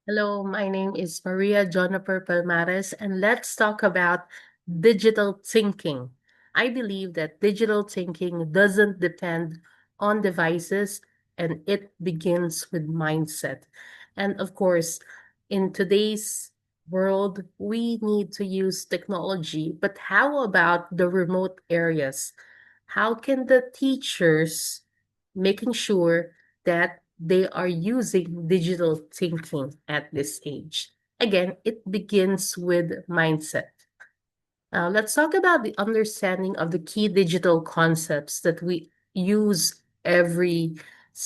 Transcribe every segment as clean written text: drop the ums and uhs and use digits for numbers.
Hello, my name is Maria Jonaper Palmares, and let's talk about digital thinking. I believe that digital thinking doesn't depend on devices and it begins with mindset. And of course, in today's world, we need to use technology, but how about the remote areas? How can the teachers making sure that they are using digital thinking at this age? Again, it begins with mindset. Let's talk about the understanding of the key digital concepts that we use every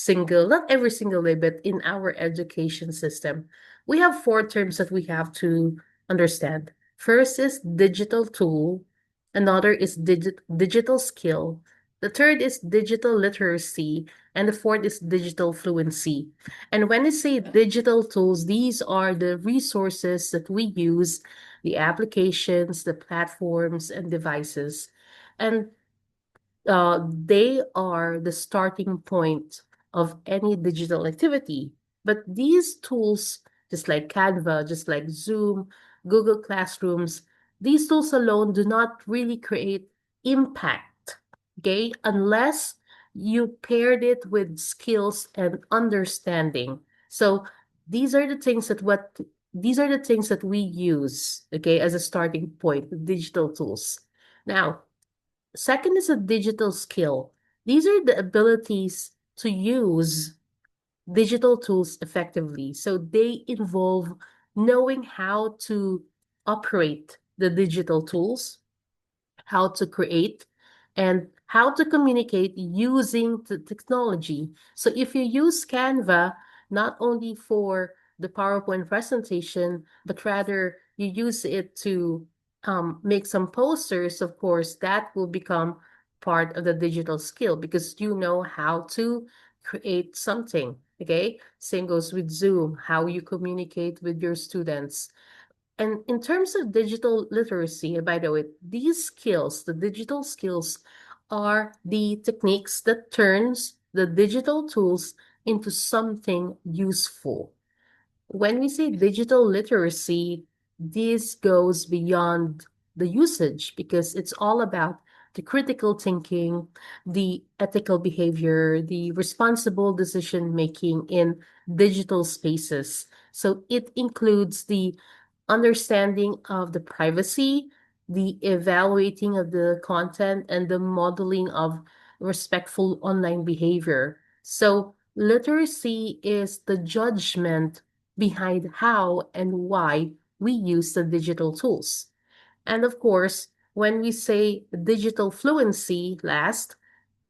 not every single day, but in our education system. We have four terms that we have to understand. First is digital tool, another is digital skill, the third is digital literacy, and the fourth is digital fluency. And when I say digital tools, these are the resources that we use, the applications, the platforms, and devices. And they are the starting point of any digital activity. But these tools, just like Canva, just like Zoom, Google Classrooms, these tools alone do not really create impact, okay, unless you paired it with skills and understanding. So these are the things that what these are the things that we use, okay, as a starting point, the digital tools. Now, second is a digital skill. These are the abilities to use digital tools effectively. So they involve knowing how to operate the digital tools, how to create, and how to communicate using the technology. So if you use Canva, not only for the PowerPoint presentation, but rather you use it to make some posters, of course, that will become part of the digital skill because you know how to create something. Okay. Same goes with Zoom, how you communicate with your students. And in terms of digital literacy, by the way, these skills, the digital skills, are the techniques that turns the digital tools into something useful. When we say digital literacy, this goes beyond the usage because it's all about the critical thinking, the ethical behavior, the responsible decision making in digital spaces. So it includes the understanding of the privacy, the evaluating of the content, and the modeling of respectful online behavior. So, literacy is the judgment behind how and why we use the digital tools. And of course, when we say digital fluency last,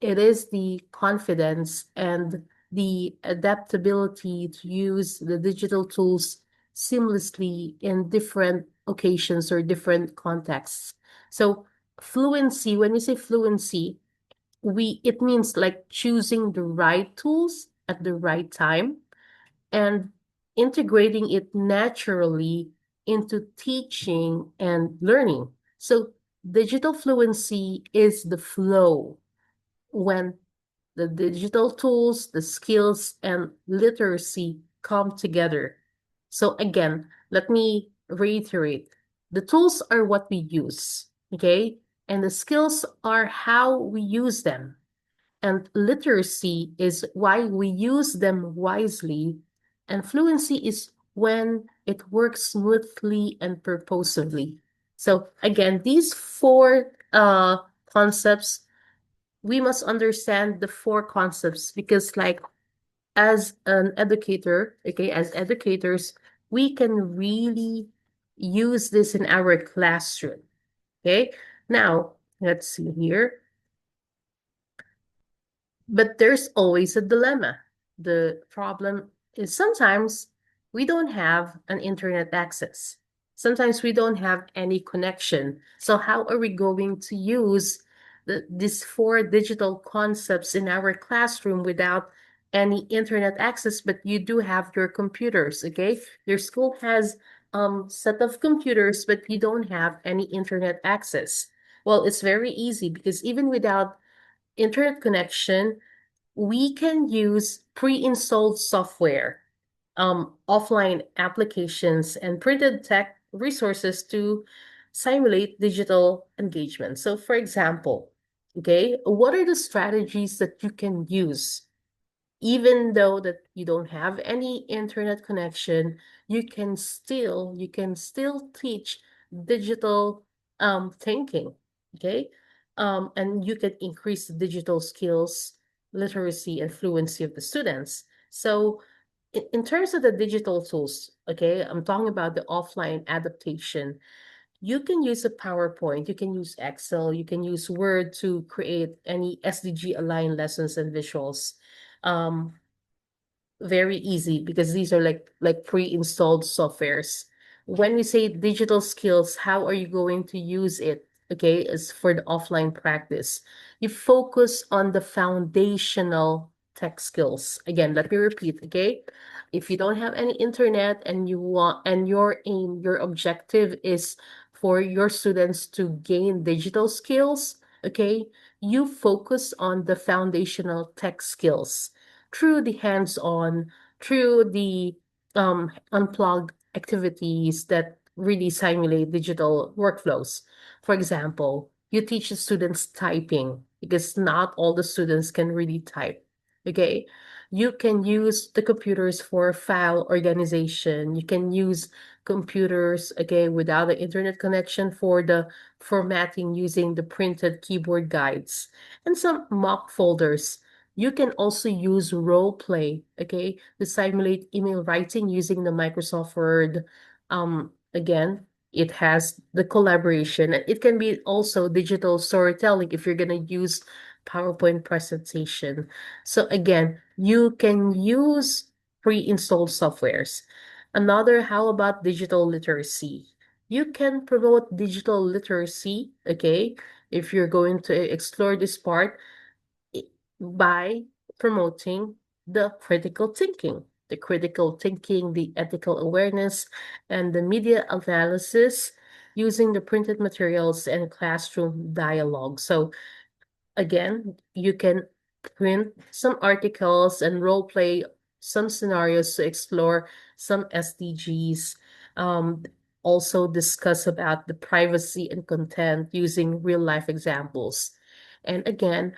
it is the confidence and the adaptability to use the digital tools seamlessly in different occasions or different contexts. So fluency, when we say fluency, we it means like choosing the right tools at the right time and integrating it naturally into teaching and learning. So digital fluency is the flow when the digital tools, the skills, and literacy come together. So again, let me reiterate. The tools are what we use, okay? And the skills are how we use them. And literacy is why we use them wisely. And fluency is when it works smoothly and purposefully. So again, these four concepts, we must understand the four concepts because like as an educator, okay, as educators, we can really use this in our classroom. Okay. Now, let's see here. But there's always a dilemma. The problem is sometimes we don't have an internet access. Sometimes we don't have any connection. So how are we going to use these four digital concepts in our classroom without any internet access? But you do have your computers, okay? Your school has set of computers, but you don't have any internet access. Well, it's very easy because even without internet connection, we can use pre-installed software. offline applications, and printed tech resources to simulate digital engagement. So, for example, okay, what are the strategies that you can use even though that you don't have any internet connection, you can still teach digital thinking, okay? And you can increase the digital skills, literacy, and fluency of the students. So in terms of the digital tools, okay, I'm talking about the offline adaptation. You can use a PowerPoint, you can use Excel, you can use Word to create any SDG aligned lessons and visuals. Um, Very easy because these are like pre-installed softwares. When we say digital skills, how are you going to use it? Okay, is for the offline practice. You focus on the foundational tech skills. Again, let me repeat, okay? If you don't have any internet and you want and your aim, your objective is for your students to gain digital skills, okay? You focus on the foundational tech skills through the hands-on, through the unplugged activities that really simulate digital workflows. For example, you teach the students typing because not all the students can really type. Okay. You can use the computers for file organization. You can use computers, okay, without the internet connection for the formatting using the printed keyboard guides and some mock folders. You can also use role play, okay, to simulate email writing using the Microsoft Word. Again, it has the collaboration. It can be also digital storytelling if you're gonna use PowerPoint presentation. So again, you can use pre-installed softwares. Another, how about digital literacy? You can promote digital literacy, okay, if you're going to explore this part i- by promoting the critical thinking, the ethical awareness, and the media analysis using the printed materials and classroom dialogue. So again, you can print some articles and role play some scenarios to explore some SDGs. Um, Also discuss about the privacy and content using real life examples. And again,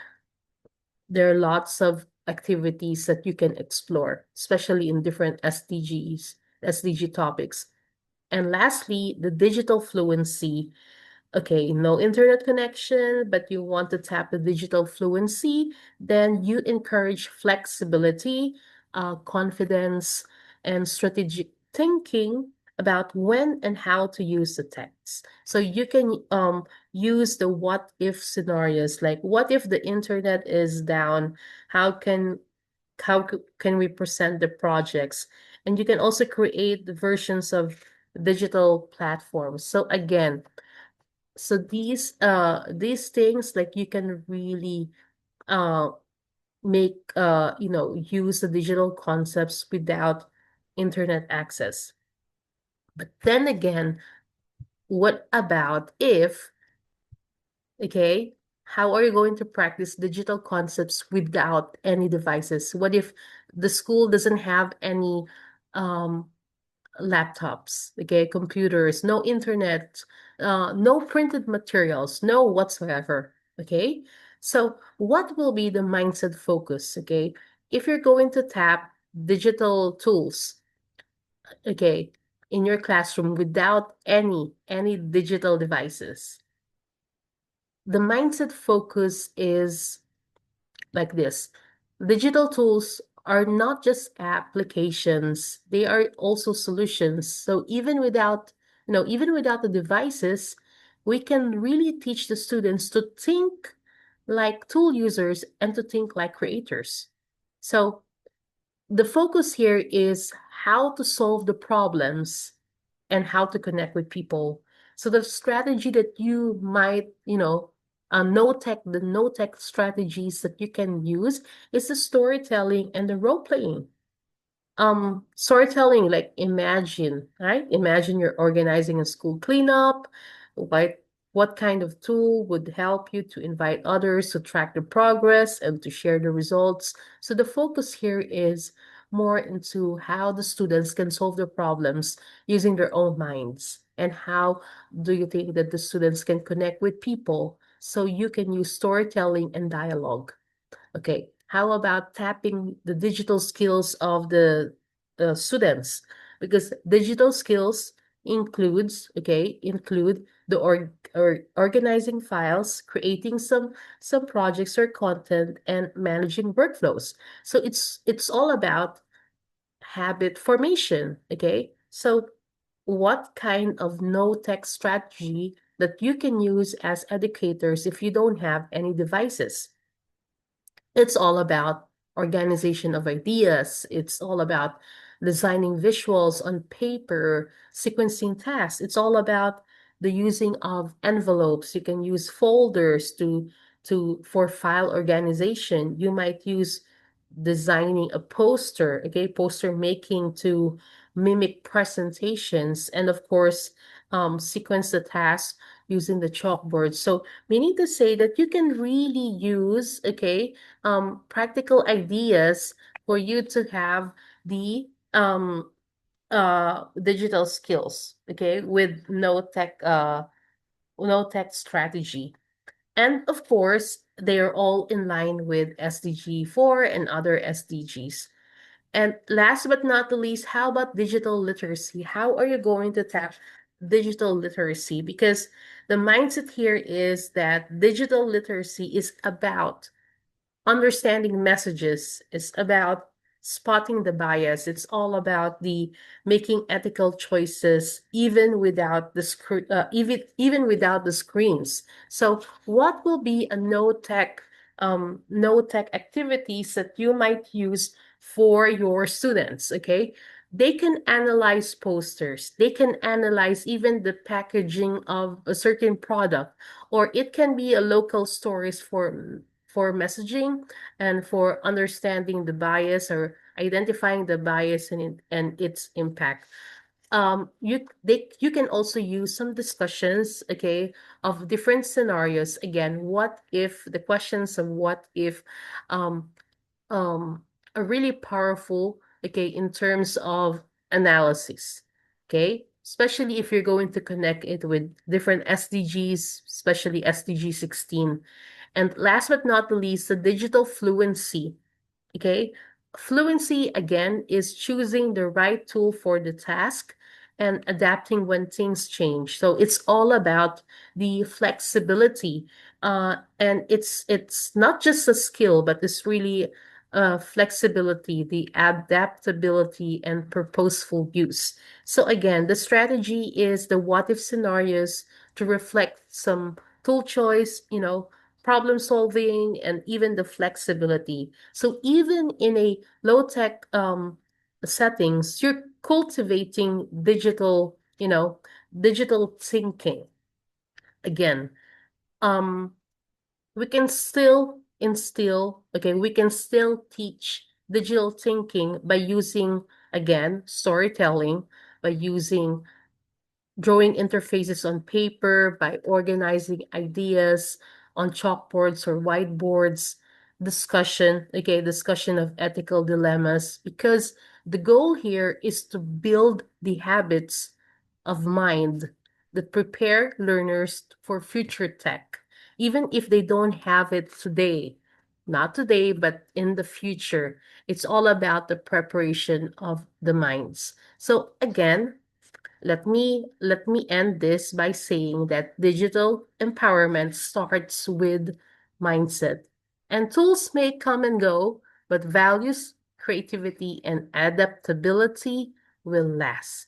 there are lots of activities that you can explore, especially in different SDG topics. And lastly, the digital fluency. Okay, no internet connection, but you want to tap the digital fluency, then you encourage flexibility, confidence, and strategic thinking about when and how to use the text. So you can use the what if scenarios, like what if the internet is down? How can can we present the projects? And you can also create the versions of digital platforms. So again, so these things like you can really uh make use the digital concepts without internet access. But then again, what about if, okay, how are you going to practice digital concepts without any devices? What if the school doesn't have any um laptops, okay, computers, no internet, no printed materials, no whatsoever, okay? So what will be the mindset focus, okay? If you're going to tap digital tools, okay, in your classroom without any digital devices, the mindset focus is like this. Digital tools are not just applications, they are also solutions. So even without the devices, we can really teach the students to think like tool users and to think like creators. So the focus here is how to solve the problems and how to connect with people. So the strategy that you might, the no tech strategies that you can use is the storytelling and the role playing. Storytelling, like imagine, right? Imagine you're organizing a school cleanup. What kind of tool would help you to invite others to track the progress and to share the results? So the focus here is more into how the students can solve their problems using their own minds. And how do you think that the students can connect with people so you can use storytelling and dialogue? Okay, how about tapping the digital skills of the students? Because digital skills include the organizing files, creating some projects or content, and managing workflows. So it's all about habit formation. Okay, so what kind of no tech strategy that you can use as educators if you don't have any devices? It's all about organization of ideas. It's all about designing visuals on paper, sequencing tasks. It's all about the using of envelopes. You can use folders to for file organization. You might use designing a poster, okay, poster making to mimic presentations, and of course, sequence the tasks using the chalkboard. So meaning to say that you can really use, okay, practical ideas for you to have the digital skills, okay, with no tech strategy. And of course, they are all in line with SDG 4 and other SDGs. And last but not the least, how about digital literacy? How are you going to tap digital literacy? Because the mindset here is that digital literacy is about understanding messages. It's about spotting the bias. It's all about the making ethical choices even without the even without the screens. So what will be a no tech activities that you might use for your students? Okay, they can analyze posters, they can analyze even the packaging of a certain product, or it can be a local stories for messaging and for understanding the bias or identifying the bias and its impact. You can also use some discussions, okay, of different scenarios. Again, what if the questions of what if um um are really powerful, okay, in terms of analysis. Okay, especially if you're going to connect it with different SDGs, especially SDG 16. And last but not the least, the digital fluency. Okay. Fluency, again, is choosing the right tool for the task and adapting when things change. So it's all about the flexibility. And it's not just a skill, but it's really flexibility, the adaptability, and purposeful use. So again, the strategy is the what if scenarios to reflect some tool choice, problem solving, and even the flexibility. So even in a low tech settings, you're cultivating digital thinking. Again, um, we can still teach digital thinking by using, again, storytelling, by using drawing interfaces on paper, by organizing ideas on chalkboards or whiteboards, discussion of ethical dilemmas, because the goal here is to build the habits of mind that prepare learners for future tech, even if they don't have it today. Not today, but in the future. It's all about the preparation of the minds. So again, let me end this by saying that digital empowerment starts with mindset. And tools may come and go, but values, creativity, and adaptability will last.